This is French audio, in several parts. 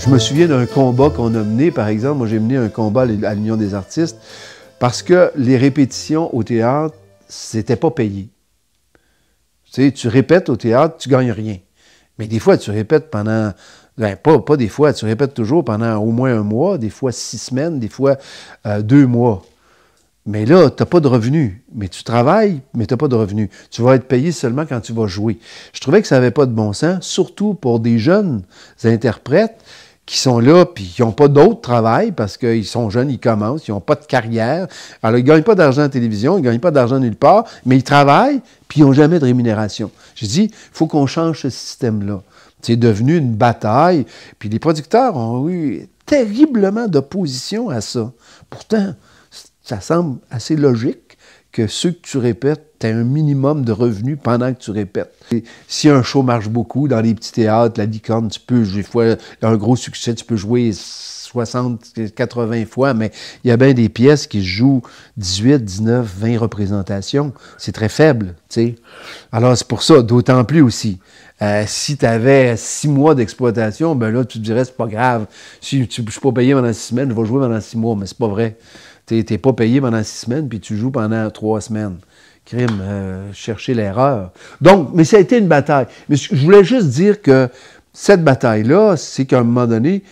Je me souviens d'un combat qu'on a mené, par exemple. Moi, j'ai mené un combat à l'Union des artistes parce que les répétitions au théâtre, c'était pas payé. Tu sais, tu répètes au théâtre, tu gagnes rien. Mais des fois, tu répètes pendant... Ben, pas des fois, tu répètes toujours pendant au moins un mois, des fois 6 semaines, des fois 2 mois. Mais là, tu n'as pas de revenus. Mais tu travailles, mais tu n'as pas de revenus. Tu vas être payé seulement quand tu vas jouer. Je trouvais que ça n'avait pas de bon sens, surtout pour des jeunes interprètes qui sont là, puis qui n'ont pas d'autre travail parce qu'ils sont jeunes, ils commencent, ils n'ont pas de carrière. Alors, ils ne gagnent pas d'argent à la télévision, ils ne gagnent pas d'argent nulle part, mais ils travaillent, puis ils n'ont jamais de rémunération. J'ai dit, il faut qu'on change ce système-là. C'est devenu une bataille, puis les producteurs ont eu terriblement d'opposition à ça. Pourtant, ça semble assez logique que ceux que tu répètes, tu as un minimum de revenus pendant que tu répètes. Et si un show marche beaucoup dans les petits théâtres, la Licorne, tu peux, des fois, un gros succès, tu peux jouer 60, 80 fois, mais il y a bien des pièces qui jouent 18, 19, 20 représentations. C'est très faible, tu sais. Alors, c'est pour ça, d'autant plus aussi. Si tu avais 6 mois d'exploitation, ben là, tu te dirais, c'est pas grave. Si je ne suis pas payé pendant 6 semaines, je vais jouer pendant 6 mois, mais c'est pas vrai. Tu n'es pas payé pendant 6 semaines, puis tu joues pendant 3 semaines. Crime, chercher l'erreur. Donc, mais ça a été une bataille. Mais je voulais juste dire que cette bataille-là, c'est qu'à un moment donné,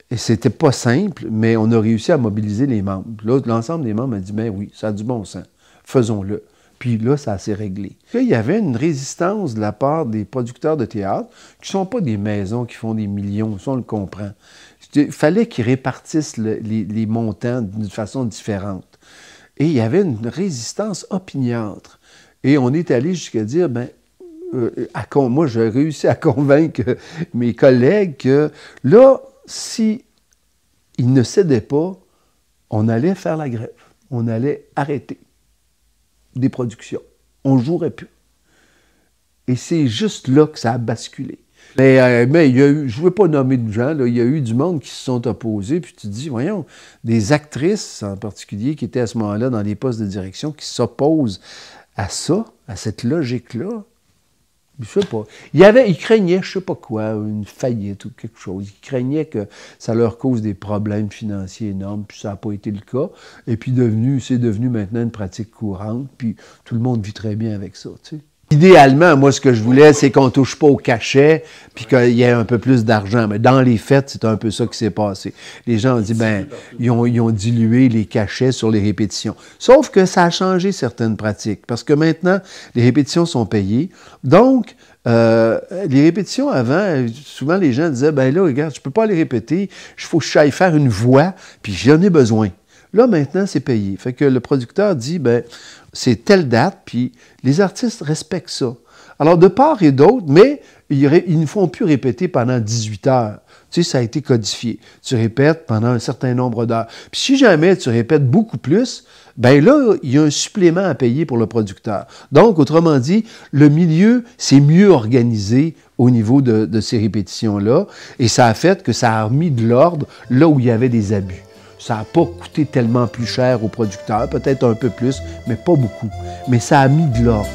et c'était pas simple, mais on a réussi à mobiliser les membres. Là, l'ensemble des membres a dit, ben oui, ça a du bon sens, faisons-le. Puis là, ça s'est réglé. Là, il y avait une résistance de la part des producteurs de théâtre, qui ne sont pas des maisons qui font des millions, ça on le comprend. Il fallait qu'ils répartissent les montants d'une façon différente. Et il y avait une résistance opiniâtre. Et on est allé jusqu'à dire, ben, moi, j'ai réussi à convaincre mes collègues que là, si ils ne cédaient pas, on allait faire la grève. On allait arrêter des productions. On ne jouerait plus. Et c'est juste là que ça a basculé. Mais il y a eu, je ne veux pas nommer de gens, là, il y a eu du monde qui se sont opposés, puis tu te dis, voyons, des actrices en particulier qui étaient à ce moment-là dans les postes de direction, qui s'opposent à ça, à cette logique-là. Je sais pas. Ils craignaient, je sais pas quoi, une faillite ou quelque chose. Ils craignaient que ça leur cause des problèmes financiers énormes, puis ça n'a pas été le cas. Et puis c'est devenu maintenant une pratique courante, puis tout le monde vit très bien avec ça, tu sais. Idéalement, moi, ce que je voulais, c'est qu'on ne touche pas au cachet, puis qu'il y ait un peu plus d'argent. Mais dans les faits, c'est un peu ça qui s'est passé. Les gens ont dit, ben, ils ont dilué les cachets sur les répétitions. Sauf que ça a changé certaines pratiques, parce que maintenant, les répétitions sont payées. Donc, les répétitions avant, souvent les gens disaient, ben là, regarde, je ne peux pas les répéter, il faut que je aille faire une voix, puis j'en ai besoin. Là, maintenant, c'est payé. Fait que le producteur dit, ben, c'est telle date, puis les artistes respectent ça. Alors, de part et d'autre, mais ils ne font plus répéter pendant 18 heures. Tu sais, ça a été codifié. Tu répètes pendant un certain nombre d'heures. Puis si jamais tu répètes beaucoup plus, ben là, il y a un supplément à payer pour le producteur. Donc, autrement dit, le milieu s'est mieux organisé au niveau de ces répétitions-là, et ça a fait que ça a remis de l'ordre là où il y avait des abus. Ça n'a pas coûté tellement plus cher aux producteurs, peut-être un peu plus, mais pas beaucoup. Mais ça a mis de l'ordre.